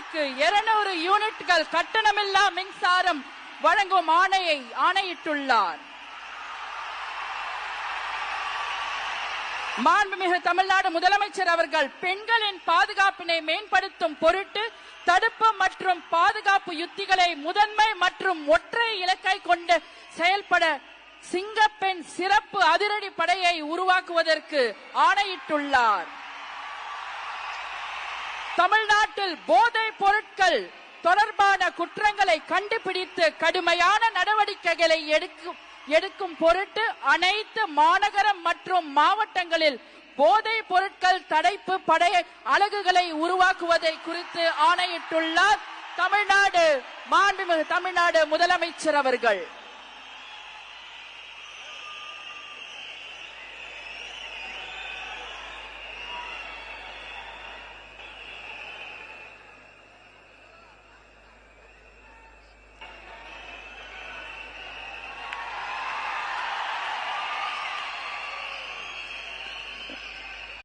தமிழ்நாட்டுக்கு 200 யூனிட்கள் கட்டணமில்லா மின்சாரம் வழங்கும் ஆணையிட்டுள்ளார். மாண்புமிகு தமிழ்நாடு முதலமைச்சர் அவர்கள் பெண்களின் பாதுகாப்பினை மேம்படுத்தும் பொருட்டு தடுப்பு மற்றும் பாதுகாப்பு யுத்திகளை முதன்மை மற்றும் ஒற்றை இலக்கை கொண்டு செயல்பட சிங்கப்பெண் சிறப்பு அதிரடி படையை உருவாக்குவதற்கு ஆணையிட்டுள்ளார். தமிழ்நாட்டில் போதைப் பொருட்கள் தொடர்பான குற்றங்களை கண்டுபிடித்து கடுமையான நடவடிக்கைகளை எடுக்கும் பொருட்டு அனைத்து மாநகரம் மற்றும் மாவட்டங்களில் போதைப் பொருட்கள் தடுப்பு படை அலகுகளை உருவாக்குவதை குறித்து ஆணையிட்டுள்ளார் மாண்புமிகு தமிழ்நாடு முதலமைச்சர் அவர்கள்.